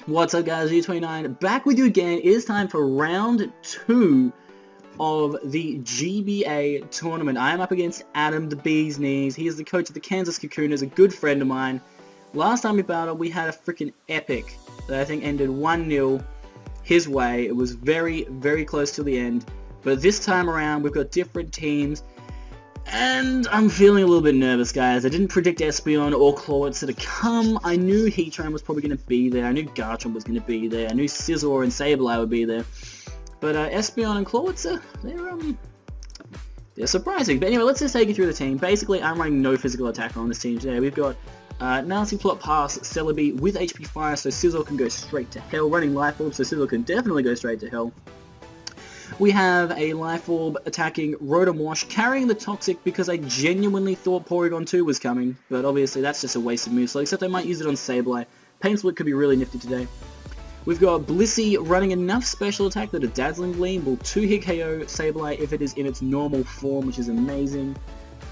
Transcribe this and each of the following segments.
What's up guys, G29 back with you again. It is time for round 2 of the GBA tournament. I am up against Adam the Bee's Knees. He is the coach of the Kansas Kakunas, a good friend of mine. Last time we battled, we had a freaking epic that I think ended 1-0 his way. It was very, very close to the end. But this time around, we've got different teams. And I'm feeling a little bit nervous, guys. I didn't predict Espeon or Clawitzer to come. I knew Heatran was probably going to be there. I knew Garchomp was going to be there. I knew Scizor and Sableye would be there. But Espeon and Clawitzer, they're surprising. But anyway, let's just take you through the team. Basically, I'm running no physical attack on this team today. We've got Nasty Plot Pass Celebi with HP Fire, so Scizor can go straight to hell. Running Life Orb, so Scizor can definitely go straight to hell. We have a Life Orb attacking Rotom Wash, carrying the Toxic because I genuinely thought Porygon 2 was coming, but obviously that's just a waste of moveslot, except I might use it on Sableye. Pain Split could be really nifty today. We've got Blissey running enough special attack that a Dazzling Gleam will 2-hit KO Sableye if it is in its normal form, which is amazing.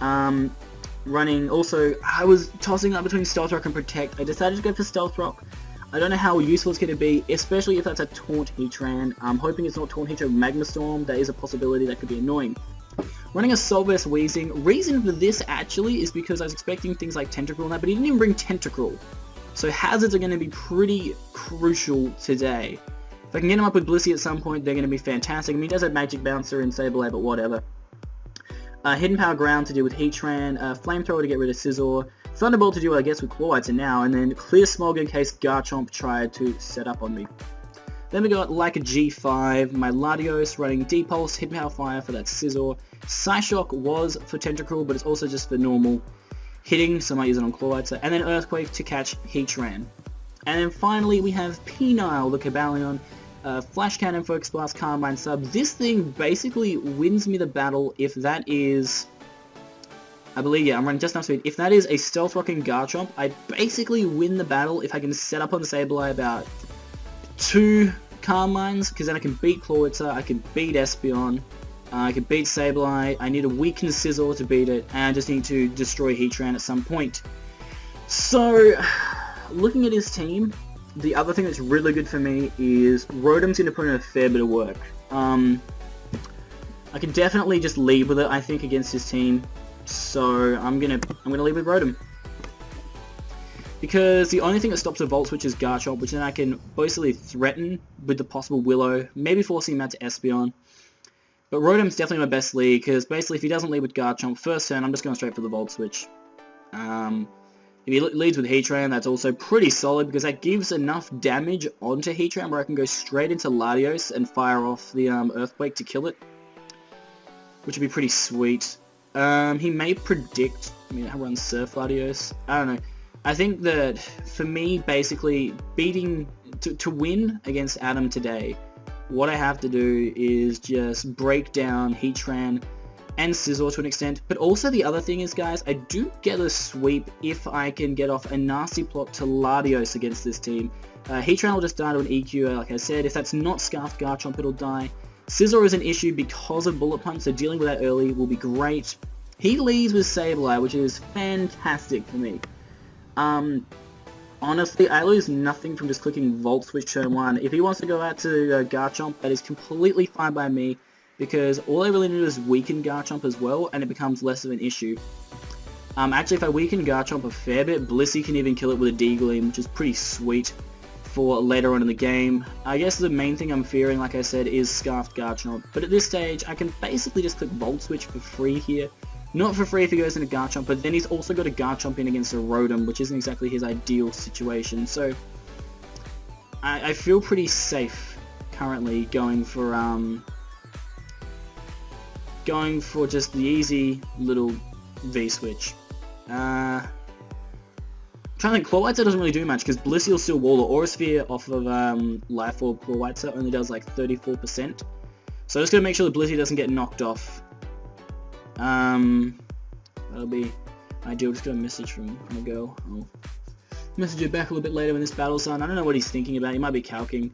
Running also, I was tossing up between Stealth Rock and Protect. I decided to go for Stealth Rock. I don't know how useful it's going to be, especially if that's a Taunt Heatran. I'm hoping it's not Taunt Heatran Magma Storm. That is a possibility that could be annoying. Running a Solverse Weezing. Reason for this actually is because I was expecting things like Tentacruel and that, but he didn't even bring Tentacruel. So hazards are going to be pretty crucial today. If I can get him up with Blissey at some point, they're going to be fantastic. I mean, he does have Magic Bouncer in Sableye, but whatever. Hidden Power Ground to deal with Heatran, Flamethrower to get rid of Scizor, Thunderbolt to deal, I guess, with Clawitzer now, and then Clear Smog in case Garchomp tried to set up on me. Then we got like a G5, my Latios running D-Pulse, Hidden Power Fire for that Scizor. Psyshock was for Tentacruel, but it's also just for normal hitting, so I might use it on Clawitzer, and then Earthquake to catch Heatran. And then finally we have Penile, the Cobalion, Flash Cannon, Focus Blast, Carmine Sub. This thing basically wins me the battle if that is, I believe, yeah, I'm running just enough speed. If that is a Stealth Rocking Garchomp, I basically win the battle if I can set up on Sableye about 2 Carmines, because then I can beat Clawitzer, I can beat Espeon, I can beat Sableye, I need a weakened Scizor to beat it, and I just need to destroy Heatran at some point. So, looking at his team, the other thing that's really good for me is Rotom's going to put in a fair bit of work. I can definitely just lead with it, I think, against his team. So I'm gonna lead with Rotom. Because the only thing that stops a Volt Switch is Garchomp, which then I can basically threaten with the possible Willow, maybe forcing him out to Espeon. But Rotom's definitely my best lead, because basically if he doesn't lead with Garchomp first turn, I'm just going straight for the Volt Switch. If he leads with Heatran, that's also pretty solid, because that gives enough damage onto Heatran where I can go straight into Latios and fire off the Earthquake to kill it. Which would be pretty sweet. He may predict, I mean, I run Surf Latios. I don't know. I think that, for me, basically, to win against Adam today, what I have to do is just break down Heatran and Scizor to an extent. But also the other thing is, guys, I do get a sweep if I can get off a Nasty Plot to Latios against this team. Heatran will just die to an EQ, like I said. If that's not Scarfed Garchomp, it'll die. Scizor is an issue because of Bullet Punch, so dealing with that early will be great. He leads with Sableye, which is fantastic for me. Honestly, I lose nothing from just clicking Volt Switch turn 1. If he wants to go out to Garchomp, that is completely fine by me, because all I really need is weaken Garchomp as well, and it becomes less of an issue. Actually, if I weaken Garchomp a fair bit, Blissey can even kill it with a D-Gleam, which is pretty sweet for later on in the game. I guess the main thing I'm fearing, like I said, is Scarfed Garchomp, but at this stage, I can basically just click Volt Switch for free here. Not for free if he goes into Garchomp, but then he's also got a Garchomp in against a Rotom, which isn't exactly his ideal situation, so I feel pretty safe currently going for just the easy little V-switch. Trying to think, Clawitzer doesn't really do much, because Blissey will still wall the Aura Sphere off of Life Orb. Clawitzer only does like 34%. So I'm just going to make sure that Blissey doesn't get knocked off. That'll be ideal. Just got a message from a girl. I'll message her back a little bit later when this battle's on. I don't know what he's thinking about. He might be calcing.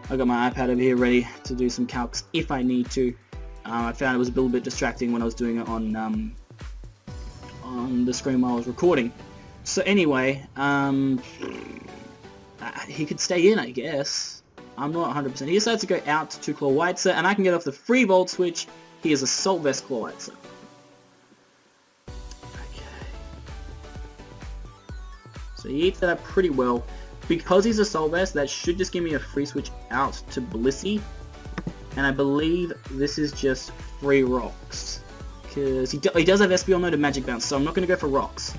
I've got my iPad over here ready to do some calcs if I need to. I found it was a little bit distracting when I was doing it on the screen while I was recording. So anyway, I he could stay in, I guess. I'm not 100%. He decides to go out to Clawitzer, and I can get off the free Volt Switch. He is Assault Vest Clawitzer. Okay. So he eats that up pretty well. Because he's Assault Vest, that should just give me a free switch out to Blissey. And I believe this is just free rocks. Because he does have Espeon mode and Magic Bounce, so I'm not going to go for rocks.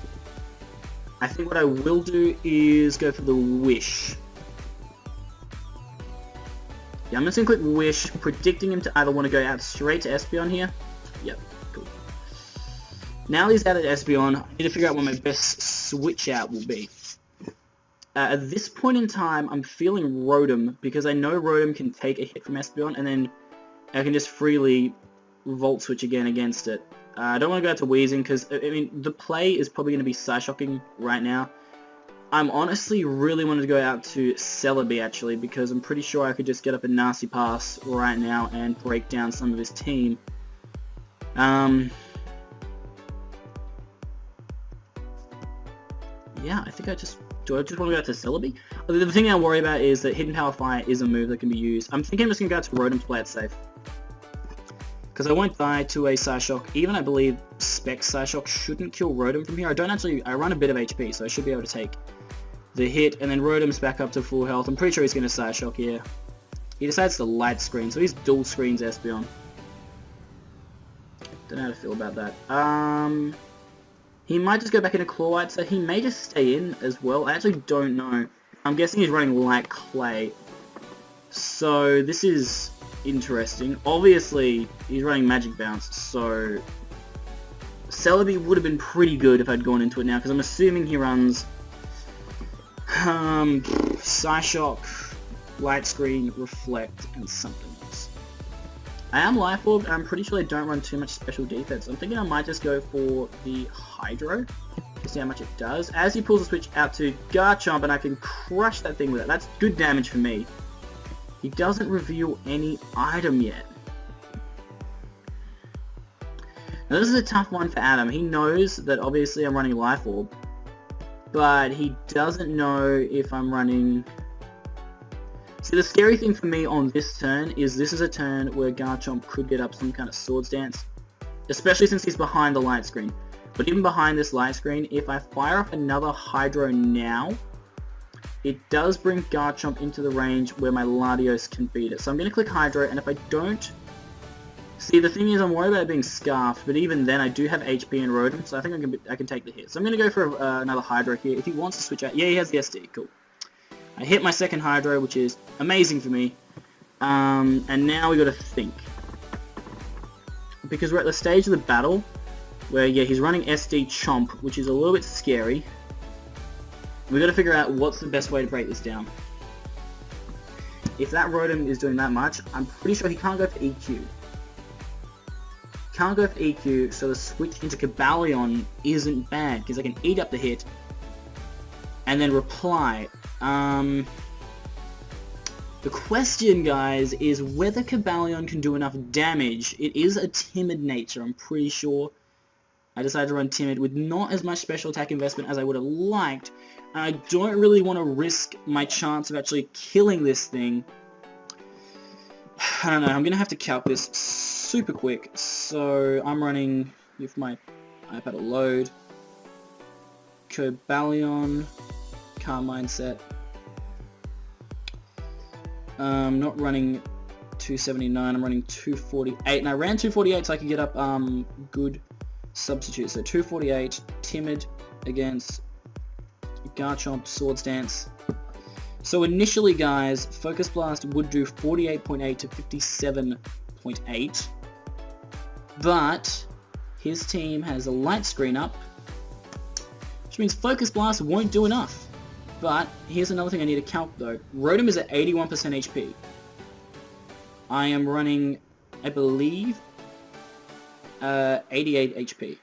I think what I will do is go for the Wish. Yeah, I'm just going to click Wish, predicting him to either want to go out straight to Espeon here. Yep, cool. Now he's out at Espeon, I need to figure out what my best switch out will be. At this point in time, I'm feeling Rotom, because I know Rotom can take a hit from Espeon, and then I can just freely Volt Switch again against it. I don't want to go out to Weezing, because, I mean, the play is probably going to be Psyshocking right now. I'm honestly really wanting to go out to Celebi, actually, because I'm pretty sure I could just get up a nasty pass right now and break down some of his team. Yeah, I think do I just want to go out to Celebi? The thing I worry about is that Hidden Power Fire is a move that can be used. I'm thinking I'm just going to go out to Rotom to play it safe. Because I won't die to a Psyshock. Even I believe Spec Psyshock shouldn't kill Rotom from here. I run a bit of HP, so I should be able to take the hit, and then Rotom's back up to full health. I'm pretty sure he's going to Psyshock here. He decides to Light Screen, so he's dual screens Espeon. Don't know how to feel about that. He might just go back into Clawite, so he may just stay in as well. I actually don't know. I'm guessing he's running Light Clay. So this is interesting. Obviously, he's running Magic Bounce, so Celebi would have been pretty good if I'd gone into it now, because I'm assuming he runs Psyshock, Light Screen, Reflect, and something else. I am Life Orb, and I'm pretty sure they don't run too much special defense. I'm thinking I might just go for the Hydro to see how much it does. As he pulls the switch out to Garchomp, and I can crush that thing with it. That's good damage for me. He doesn't reveal any item yet. Now this is a tough one for Adam. He knows that obviously I'm running Life Orb, but he doesn't know if I'm running... See, the scary thing for me on this turn is this is a turn where Garchomp could get up some kind of Swords Dance, especially since he's behind the light screen. But even behind this light screen, if I fire up another Hydro now, it does bring Garchomp into the range where my Latios can beat it. So I'm going to click Hydro, and if I don't... See, the thing is, I'm worried about it being Scarfed, but even then I do have HP and Rotom, so I think I can take the hit. So I'm going to go for another Hydro here. If he wants to switch out... Yeah, he has the SD. Cool. I hit my second Hydro, which is amazing for me. And now we got to think. Because we're at the stage of the battle where, yeah, he's running SD Chomp, which is a little bit scary. We've got to figure out what's the best way to break this down. If that Rotom is doing that much, I'm pretty sure he can't go for EQ. Can't go for EQ, so the switch into Cobalion isn't bad, because I can eat up the hit and then reply. The question, guys, is whether Cobalion can do enough damage. It is a timid nature, I'm pretty sure. I decided to run Timid with not as much special attack investment as I would have liked. And I don't really want to risk my chance of actually killing this thing. I don't know, I'm going to have to calc this super quick. So I'm running, with my iPad to load, Cobalion, Calm Mindset. Not running 279, I'm running 248. And I ran 248 so I could get up good substitute. So 248, Timid against Garchomp, Swords Dance. So initially, guys, Focus Blast would do 48.8 to 57.8, but his team has a light screen up, which means Focus Blast won't do enough. But here's another thing I need to calc though. Rotom is at 81% HP. I am running, I believe, 88 HP.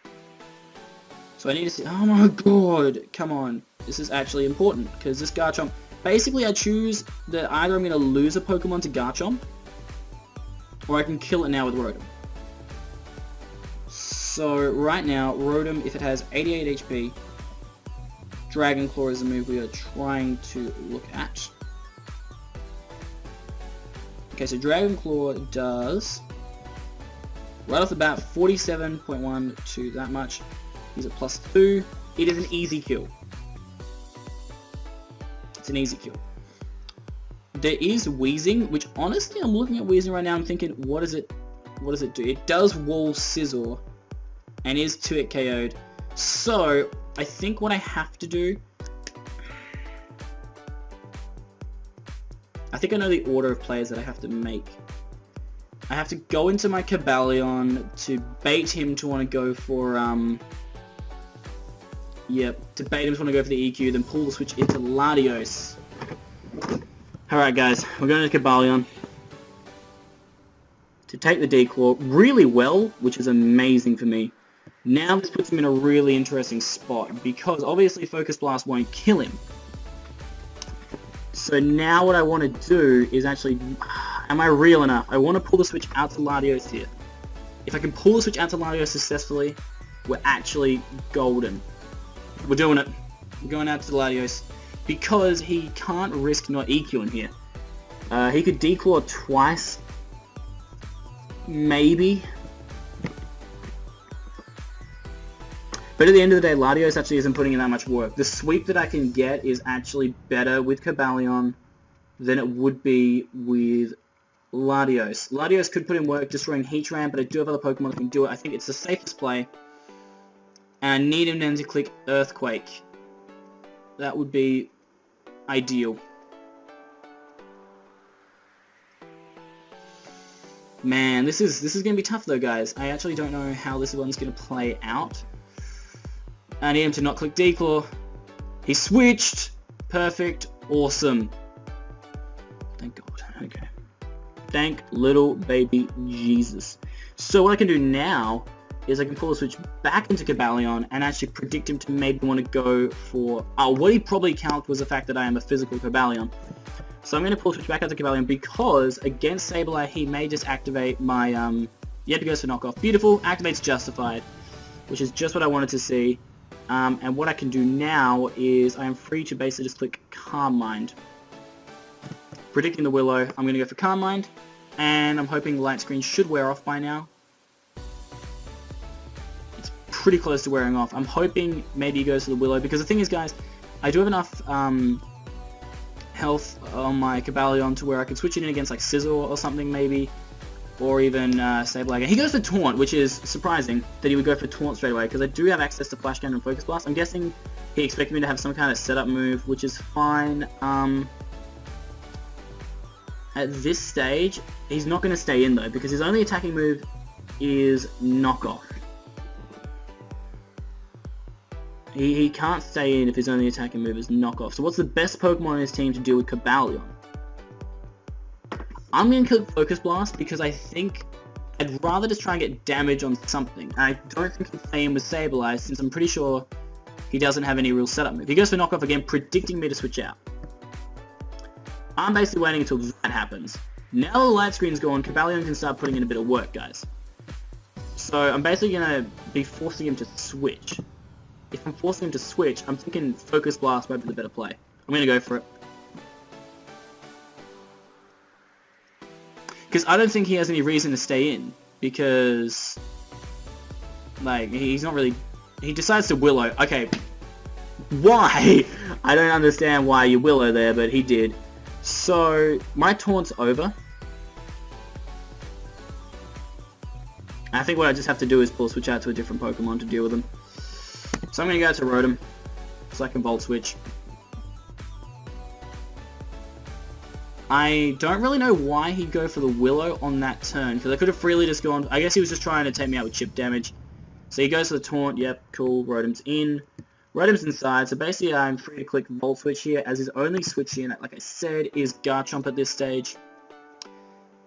So I need to see, oh my god, come on. This is actually important, because this Garchomp, basically I choose that either I'm going to lose a Pokemon to Garchomp, or I can kill it now with Rotom. So right now, Rotom, if it has 88 HP, Dragon Claw is a move we are trying to look at. Okay, so Dragon Claw does, right off the bat, 47.1 to that much. He's at +2. It is an easy kill. It's an easy kill. There is Wheezing, which honestly, I'm looking at Wheezing right now, I'm thinking, what does it do? It does wall Scizor, and is 2-hit KO'd. So, I think what I have to do, I think I know the order of plays that I have to make. I have to go into my Cobalion to bait him to want to go for, to bait him to want to go for the EQ, then pull the switch into Latios. Alright guys, we're going to Cobalion to take the D-Claw really well, which is amazing for me. Now this puts him in a really interesting spot, because obviously Focus Blast won't kill him. So now what I want to do is actually, am I real enough? I want to pull the switch out to Latios here. If I can pull the switch out to Latios successfully, we're actually golden. We're doing it. We're going out to Latios. Because he can't risk not EQing here. He could D-Claw twice. Maybe. But at the end of the day, Latios actually isn't putting in that much work. The sweep that I can get is actually better with Cobalion than it would be with Latios. Latios could put in work destroying Heatran, but I do have other Pokemon that can do it. I think it's the safest play. And I need him then to click Earthquake. That would be ideal. Man, this is going to be tough though, guys. I actually don't know how this one's going to play out. I need him to not click D-Claw. He switched! Perfect. Awesome. Thank God. Okay. Thank little baby Jesus. So what I can do now is I can pull the switch back into Cobalion and actually predict him to maybe want to go for... what he probably calculated was the fact that I am a physical Cobalion. So I'm going to pull the switch back out to Cobalion because against Sableye he may just activate my... Yep, he goes for knockoff. Beautiful. Activates Justified, which is just what I wanted to see. And what I can do now is I am free to basically just click Calm Mind. Predicting the Willow, I'm going to go for Calm Mind, and I'm hoping the light screen should wear off by now. It's pretty close to wearing off. I'm hoping maybe he goes for the Willow, because the thing is, guys, I do have enough health on my Cobalion to where I could switch it in against like Scizor or something maybe. Or even Sableye. He goes for Taunt, which is surprising that he would go for Taunt straight away, because I do have access to Flash Cannon and Focus Blast. I'm guessing he expected me to have some kind of setup move, which is fine. At this stage, he's not going to stay in though, because his only attacking move is Knockoff. He can't stay in if his only attacking move is Knockoff. So what's the best Pokemon in his team to deal with Cobalion? I'm going to click Focus Blast because I think I'd rather just try and get damage on something. I don't think he'll stay in with Sableye, since I'm pretty sure he doesn't have any real setup move. He goes for Knockoff again, predicting me to switch out. I'm basically waiting until that happens. Now the light screen's gone, Cobalion can start putting in a bit of work, guys. So I'm basically going to be forcing him to switch. If I'm forcing him to switch, I'm thinking Focus Blast might be the better play. I'm going to go for it. Because I don't think he has any reason to stay in, because, like, he's not really... He decides to Willow. Okay, why? I don't understand why you Willow there, but he did. So, my Taunt's over. I think what I just have to do is pull switch out to a different Pokemon to deal with him. So I'm going to go to Rotom, so I can Volt Switch. I don't really know why he'd go for the Willow on that turn, because I could have freely just gone... I guess he was just trying to take me out with chip damage. So he goes for the Taunt, yep, cool, Rotom's in. Rotom's inside, so basically I'm free to click Volt Switch here, as his only switch in, like I said, is Garchomp at this stage.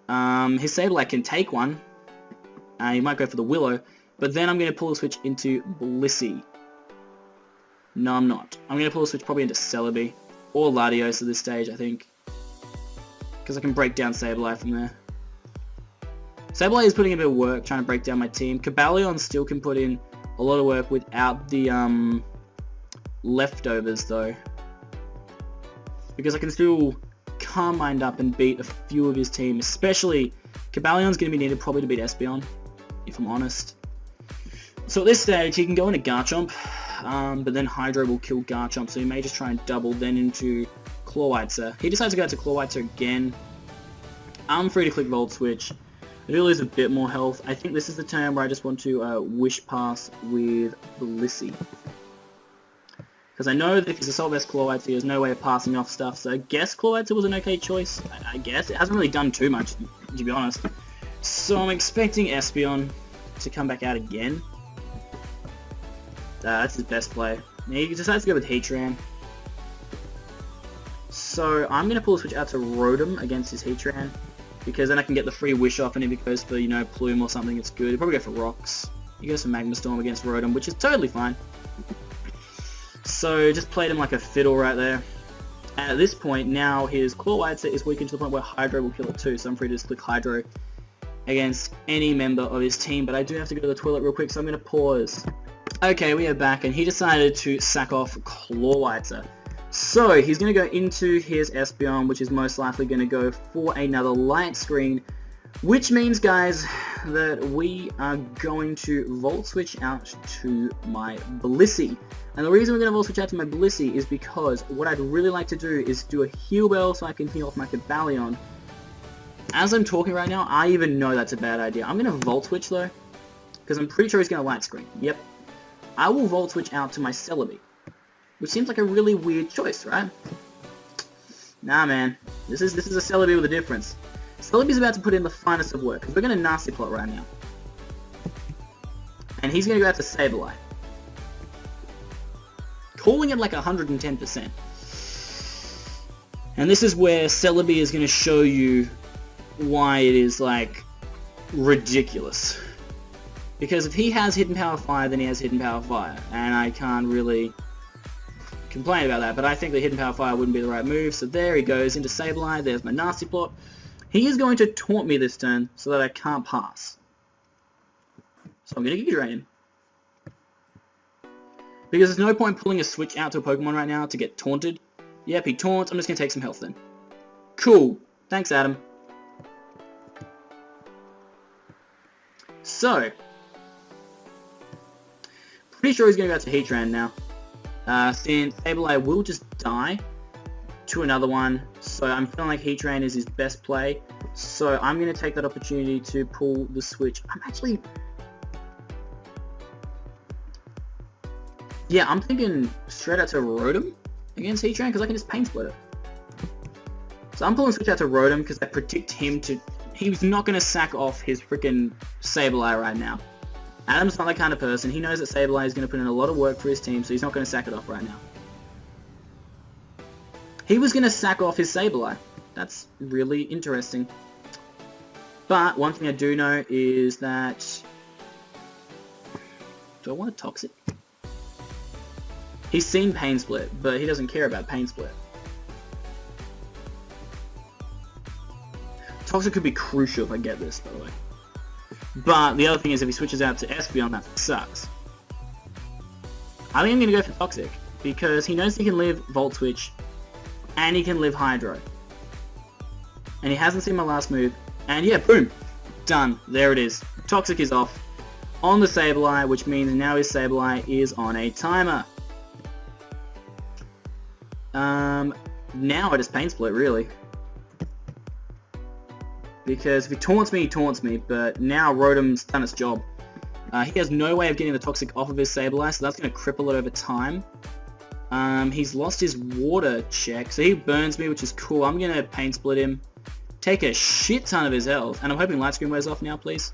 His Sableye can take one. He might go for the Willow, but then I'm going to pull the switch into Blissey. No, I'm not. I'm going to pull the switch probably into Celebi, or Latios at this stage, I think. Because I can break down Sableye from there. Sableye is putting a bit of work trying to break down my team. Cobalion still can put in a lot of work without the leftovers though, because I can still calm mind up and beat a few of his team, especially Cabalion's going to be needed probably to beat Espeon, if I'm honest. So at this stage he can go into Garchomp, but then Hydro will kill Garchomp, so he may just try and double then into Clawitzer. He decides to go out to Clawitzer again. I'm free to click Volt Switch. I do lose a bit more health. I think this is the turn where I just want to Wish Pass with Blissey. Because I know that if he's Assault Vest Clawitzer, there's no way of passing off stuff, so I guess Clawitzer was an okay choice. I guess. It hasn't really done too much, to be honest. So I'm expecting Espeon to come back out again. That's his best play. He decides to go with Heatran. So I'm going to pull a switch out to Rotom against his Heatran, because then I can get the free Wish off, and if he goes for, you know, Plume or something, it's good. He'll probably go for Rocks. He goes for Magma Storm against Rotom, which is totally fine. So just played him like a fiddle right there. And at this point, now his Clawitzer is weakened to the point where Hydro will kill it too, so I'm free to just click Hydro against any member of his team, but I do have to go to the toilet real quick, so I'm going to pause. Okay, we are back, and he decided to sack off Clawitzer. So, he's going to go into his Espeon, which is most likely going to go for another Light Screen, which means, guys, that we are going to Volt Switch out to my Blissey. And the reason we're going to Volt Switch out to my Blissey is because what I'd really like to do is do a Heal Bell so I can heal off my Cobalion. As I'm talking right now, I even know that's a bad idea. I'm going to Volt Switch, though, because I'm pretty sure he's going to Light Screen. Yep. I will Volt Switch out to my Celebi, which seems like a really weird choice, right? Nah, man. This is a Celebi with a difference. Celebi's about to put in the finest of work, because we're going to Nasty Plot right now. And he's going to go out to Sableye. Calling it like 110%. And this is where Celebi is going to show you why it is, like, ridiculous. Because if he has Hidden Power Fire, then he has Hidden Power Fire. And I can't really complain about that, but I think the Hidden Power Fire wouldn't be the right move, so there he goes into Sableye. There's my Nasty Plot. He is going to taunt me this turn so that I can't pass. So I'm going to Giga Drain him. Because there's no point pulling a switch out to a Pokemon right now to get taunted. Yep, he taunts. I'm just going to take some health then. Cool. Thanks, Adam. So, pretty sure he's going to go out to Heatran now. Since Sableye will just die to another one, so I'm feeling like Heatran is his best play. So I'm going to take that opportunity to pull the switch. I'm thinking straight out to Rotom against Heatran, because I can just Pain Split it. So I'm pulling switch out to Rotom because I predict him to... He's not going to sack off his freaking Sableye right now. Adam's not that kind of person. He knows that Sableye is going to put in a lot of work for his team, so he's not going to sack it off right now. He was going to sack off his Sableye. That's really interesting. But one thing I do know is that... Do I want a Toxic? He's seen Pain Split, but he doesn't care about Pain Split. Toxic could be crucial if I get this, by the way. But the other thing is, if he switches out to Espeon, that sucks. I think I'm going to go for Toxic, because he knows he can live Volt Switch, and he can live Hydro. And he hasn't seen my last move, and yeah, boom! Done. There it is. Toxic is off on the Sableye, which means now his Sableye is on a timer. Now I just Pain Split, really. Because if he taunts me, he taunts me, but now Rotom's done its job. He has no way of getting the Toxic off of his Sableye, so that's going to cripple it over time. He's lost his Water check, so he burns me, which is cool. I'm going to Pain Split him, take a shit ton of his health, and I'm hoping Light Screen wears off now, please.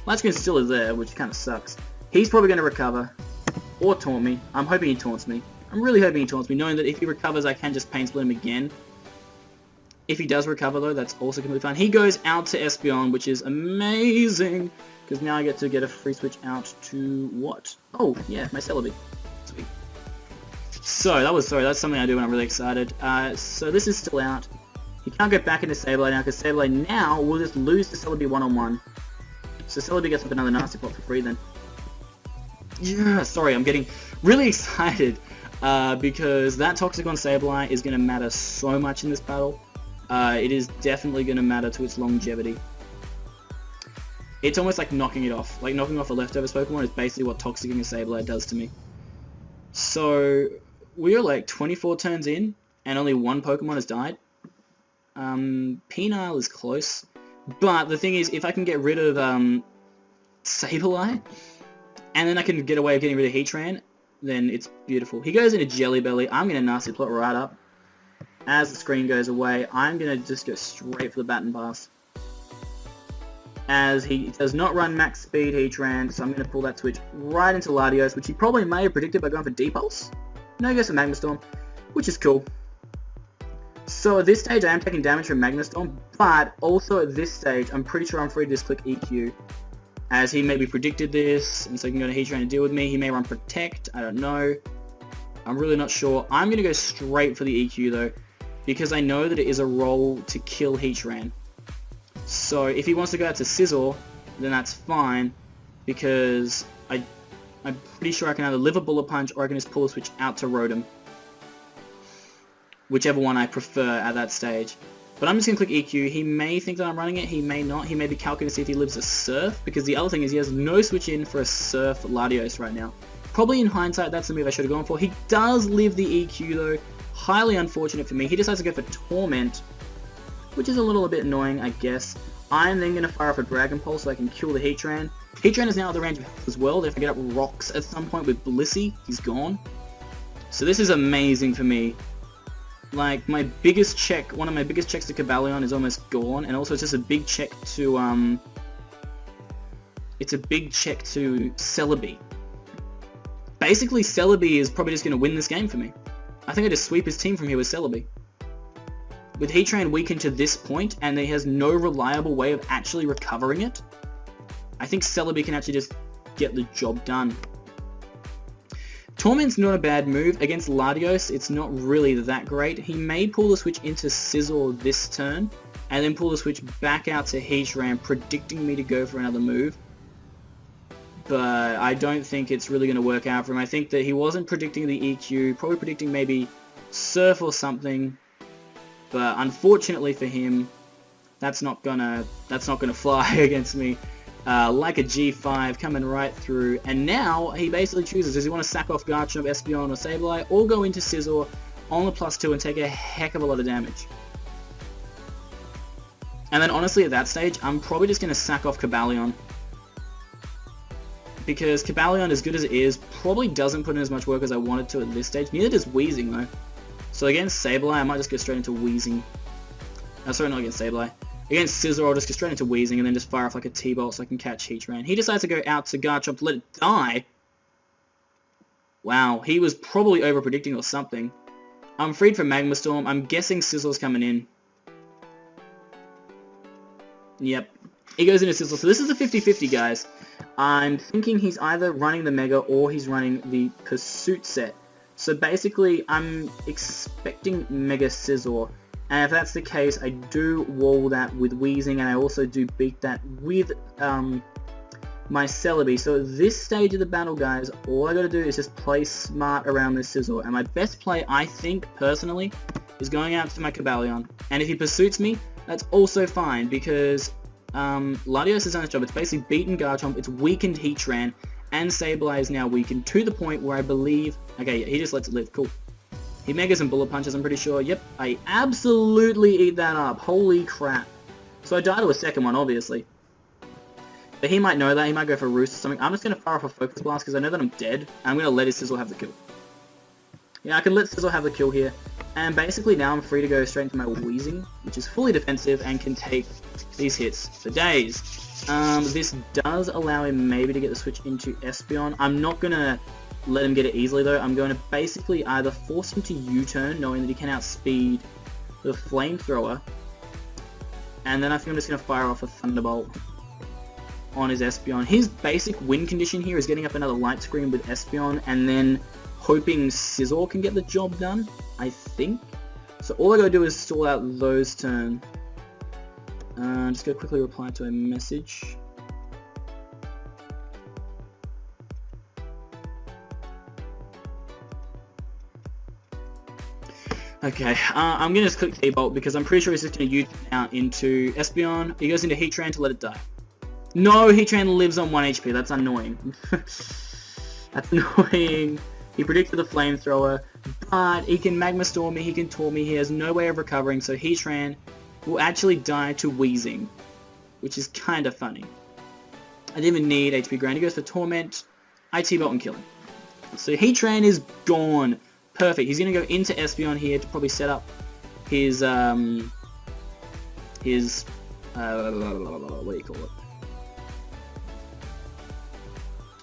Light Screen still is there, which kind of sucks. He's probably going to recover, or taunt me. I'm hoping he taunts me. I'm really hoping he taunts me, knowing that if he recovers, I can just Pain Split him again. If he does recover, though, that's also completely fine. He goes out to Espeon, which is amazing, because now I get to get a free switch out to what? Oh, yeah, my Celebi. Sweet. So, that's something I do when I'm really excited. So this is still out. He can't go back into Sableye now, because Sableye now will just lose to Celebi one-on-one. So Celebi gets up another Nasty Plot for free then. Yeah, sorry, I'm getting really excited because that Toxic on Sableye is going to matter so much in this battle. It is definitely going to matter to its longevity. It's almost like knocking it off. Like knocking off a leftovers Pokemon is basically what Toxicing a Sableye does to me. So we are like 24 turns in and only one Pokemon has died. Penile is close. But the thing is, if I can get rid of Sableye, and then I can get away with getting rid of Heatran, then it's beautiful. He goes into Jelly Belly. I'm going to Nasty Plot right up. As the screen goes away, I'm going to just go straight for the Baton Pass. As he does not run max speed Heatran, so I'm going to pull that switch right into Latios, which he probably may have predicted by going for D-Pulse. No, he goes for Magma Storm, which is cool. So at this stage, I am taking damage from Magma Storm, but also at this stage, I'm pretty sure I'm free to just click EQ. As he maybe predicted this, and so he can go to Heatran to deal with me. He may run Protect, I don't know. I'm really not sure. I'm going to go straight for the EQ though, because I know that it is a roll to kill Heatran. So if he wants to go out to Scizor, then that's fine, because I'm pretty sure I can either live a Bullet Punch or I can just pull a switch out to Rotom. Whichever one I prefer at that stage. But I'm just going to click EQ. He may think that I'm running it, he may not. He may be calculating to see if he lives a Surf, because the other thing is he has no switch in for a Surf Latios right now. Probably in hindsight, that's the move I should have gone for. He does live the EQ though. Highly unfortunate for me. He decides to go for Torment, which is a little bit annoying, I guess. I'm then going to fire off a Dragon Pulse so I can kill the Heatran. Heatran is now at the range of health as well. If I get up Rocks at some point with Blissey, he's gone. So this is amazing for me. Like, my biggest check, one of my biggest checks to Cobalion is almost gone, and also it's just a big check to, it's a big check to Celebi. Basically, Celebi is probably just going to win this game for me. I think I just sweep his team from here with Celebi. With Heatran weakened to this point, and he has no reliable way of actually recovering it, I think Celebi can actually just get the job done. Torment's not a bad move. Against Latios, it's not really that great. He may pull the switch into Scizor this turn, and then pull the switch back out to Heatran, predicting me to go for another move. But I don't think it's really going to work out for him. I think that he wasn't predicting the EQ, probably predicting maybe Surf or something. But unfortunately for him, that's not gonna fly against me. Like a G5 coming right through, and now he basically chooses, does he want to sack off Garchomp, Espeon, or Sableye, or go into Scizor on the +2 and take a heck of a lot of damage. And then honestly at that stage, I'm probably just going to sack off Cobalion. Because Cobalion, as good as it is, probably doesn't put in as much work as I wanted to at this stage. Neither does Weezing though. So against Sableye, I might just go straight into Weezing. Sorry, not against Sableye. Against Scizor, I'll just go straight into Weezing and then just fire off like a T-Bolt so I can catch Heatran. He decides to go out to Garchomp to let it die. Wow, he was probably over-predicting or something. I'm freed from Magma Storm. I'm guessing Scizor's coming in. Yep. He goes into Scizor. So this is a 50-50, guys. I'm thinking he's either running the Mega or he's running the Pursuit set. So basically, I'm expecting Mega Scizor. And if that's the case, I do wall that with Weezing, and I also do beat that with my Celebi. So at this stage of the battle, guys, all I gotta do is just play smart around this Scizor. And my best play, I think, personally, is going out to my Cobalion. And if he pursuits me, that's also fine, because Latios has done its job. It's basically beaten Garchomp, it's weakened Heatran, and Sableye is now weakened to the point where I believe... Okay, yeah, he just lets it live. Cool. He Megas and Bullet Punches, I'm pretty sure. Yep, I absolutely eat that up. Holy crap. So I die to a second one, obviously. But he might know that. He might go for a Roost or something. I'm just going to fire off a Focus Blast because I know that I'm dead. I'm going to let his Sizzle have the kill. Yeah, I can let Sizzle have the kill here. And basically now I'm free to go straight into my Weezing, which is fully defensive and can take these hits for days. This does allow him maybe to get the switch into Espeon. I'm not going to let him get it easily though. I'm going to basically either force him to U-turn, knowing that he can outspeed the Flamethrower, and then I think I'm just going to fire off a Thunderbolt on his Espeon. His basic win condition here is getting up another Light Screen with Espeon, and then hoping Scizor can get the job done, I think. So all I gotta do is stall out those turns. Just go quickly reply to a message. Okay, I'm going to just click T-Bolt because I'm pretty sure he's just going to use it now into Espeon. He goes into Heatran to let it die. No, Heatran lives on 1 HP. That's annoying. That's annoying. He predicted the Flamethrower, but he can Magma Storm me, he can Taunt me, he has no way of recovering, so Heatran will actually die to Wheezing, which is kind of funny. I didn't even need HP Ground. He goes for Torment, I T-Bolt and kill him. So Heatran is gone. Perfect. He's going to go into Espeon here to probably set up his, what do you call it?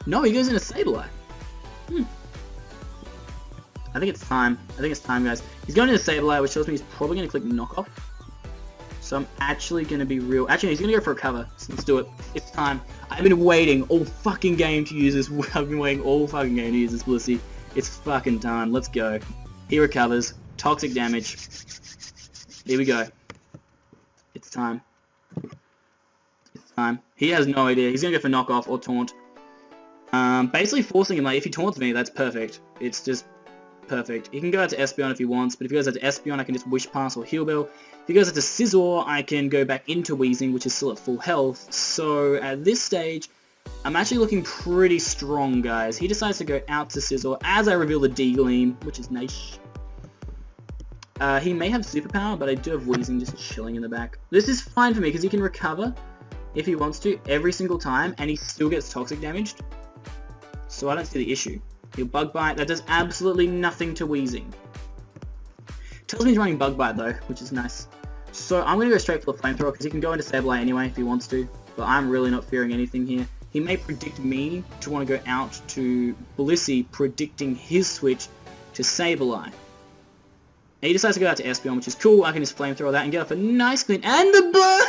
No, he goes into Sableye. I think it's time. Guys. He's going into Sableye, which tells me he's probably going to click Knockoff. So I'm actually going to be real. Actually, he's going to go for Recover. So let's do it. It's time. I've been waiting all fucking game to use this. I've been waiting all fucking game to use this Blissey. It's fucking done. Let's go. He recovers. Toxic damage. Here we go. It's time. It's time. He has no idea. He's going to go for Knockoff or Taunt. Basically forcing him, like, if he taunts me, that's perfect. It's just perfect. He can go out to Espeon if he wants, but if he goes out to Espeon, I can just Wish Pass or Heal Bell. If he goes out to Scizor, I can go back into Wheezing, which is still at full health. So, at this stage, I'm actually looking pretty strong, guys. He decides to go out to Scizor as I reveal the D-Gleam, which is nice. He may have Superpower, but I do have Wheezing just chilling in the back. This is fine for me, because he can recover, if he wants to, every single time, and he still gets Toxic damaged. So I don't see the issue. He'll Bug Bite. That does absolutely nothing to Wheezing. Tells me he's running Bug Bite though, which is nice. So I'm going to go straight for the Flamethrower because he can go into Sableye anyway if he wants to. But I'm really not fearing anything here. He may predict me to want to go out to Blissey, predicting his switch to Sableye. He decides to go out to Espeon, which is cool. I can just Flamethrower that and get off a nice clean. And the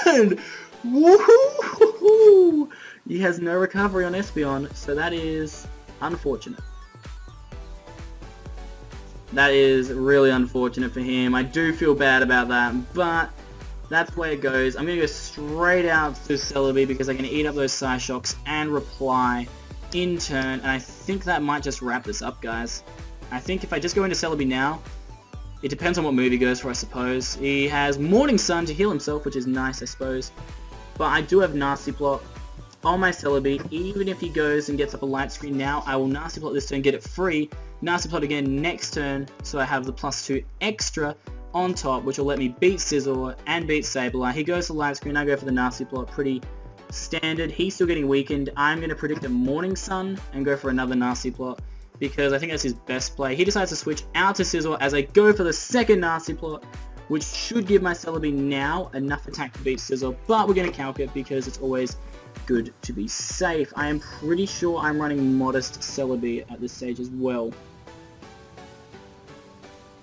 burn! Woohoo! He has no recovery on Espeon, so that is unfortunate. That is really unfortunate for him. I do feel bad about that, but that's the way it goes. I'm going to go straight out to Celebi because I can eat up those Psyshocks and reply in turn, and I think that might just wrap this up, guys. I think if I just go into Celebi now, it depends on what move he goes for, I suppose. He has Morning Sun to heal himself, which is nice, I suppose. But I do have Nasty Plot on my Celebi. Even if he goes and gets up a light screen now, I will Nasty Plot this turn, get it free. Nasty Plot again next turn, so I have the +2 extra on top, which will let me beat Scizor and beat Sableye. He goes to light screen, I go for the Nasty Plot, pretty standard. He's still getting weakened. I'm going to predict a Morning Sun and go for another Nasty Plot, because I think that's his best play. He decides to switch out to Scizor as I go for the second Nasty Plot, which should give my Celebi now enough attack to beat Scizor, but we're going to calc it because it's always good to be safe. I am pretty sure I'm running Modest Celebi at this stage as well.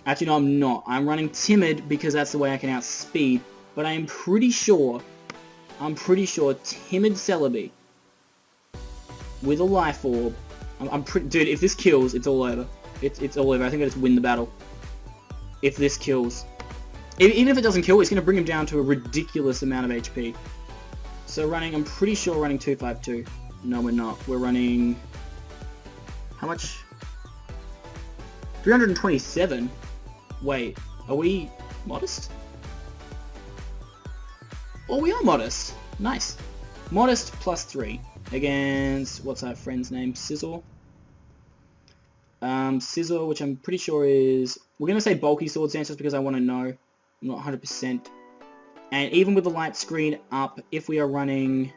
Actually, no, I'm not. I'm running Timid because that's the way I can outspeed, but I am pretty sure Timid Celebi with a Life Orb. Dude, if this kills, it's all over. It's all over. I think I just win the battle. If this kills. Even if it doesn't kill, it's going to bring him down to a ridiculous amount of HP. So I'm pretty sure running 252. No, we're not. We're running... How much? 327? Wait, are we Modest? Oh, we are Modest. Nice. Modest +3 against, what's our friend's name? Scizor. Scizor, which I'm pretty sure is... We're going to say Bulky Sword Stance just because I want to know. I'm not 100%. And even with the light screen up, if we are running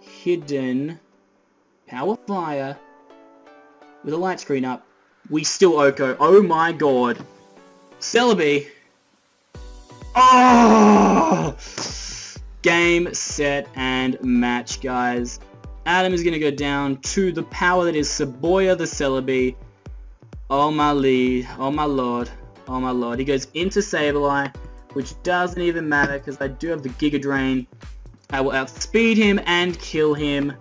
Hidden Power Fire with a light screen up, we still Oko. Oh my god. Celebi. Oh! Game, set, and match, guys. Adam is going to go down to the power that is Saboya the Celebi. Oh my lead. Oh my lord. Oh my lord. He goes into Sableye, which doesn't even matter because I do have the Giga Drain. I will outspeed him and kill him.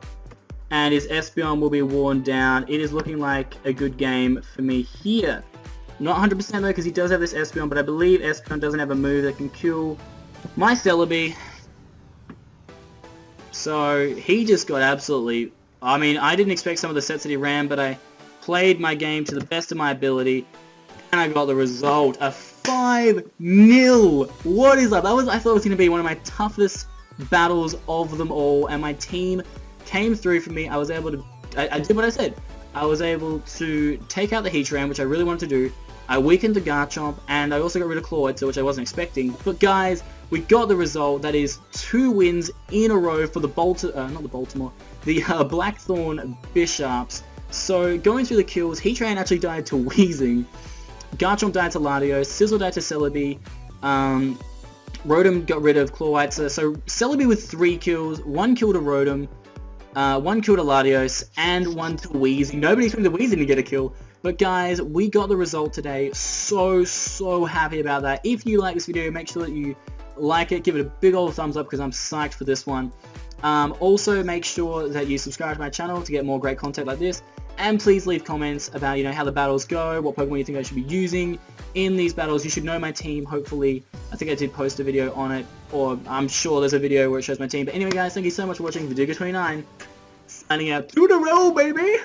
And his Espeon will be worn down. It is looking like a good game for me here. Not 100% though because he does have this Espeon, but I believe Espeon doesn't have a move that can kill my Celebi. So he just got absolutely... I mean, I didn't expect some of the sets that he ran, but I played my game to the best of my ability. And I got the result, a 5-0. What is that? I thought it was going to be one of my toughest battles of them all, and my team came through for me. I was able to, I did what I said. I was able to take out the Heatran, which I really wanted to do. I weakened the Garchomp, and I also got rid of Clawhead, which I wasn't expecting. But guys, we got the result. That is 2 wins in a row for the Blackthorn Bisharps. So going through the kills, Heatran actually died to Weezing, Garchomp died to Latios, Sizzle died to Celebi, Rotom got rid of Clawhead. So Celebi with 3 kills, 1 kill to Rotom, 1 kill to Latios, and 1 to Weezing. Nobody expected Weezing to get a kill. But guys, we got the result today. So happy about that. If you like this video, make sure that you like it, give it a big old thumbs up because I'm psyched for this one. Also, make sure that you subscribe to my channel to get more great content like this. And please leave comments about, how the battles go, what Pokemon you think I should be using in these battles. You should know my team, hopefully. I think I did post a video on it, or I'm sure there's a video where it shows my team. But anyway, guys, thank you so much for watching Video 29. Signing out to the road, baby!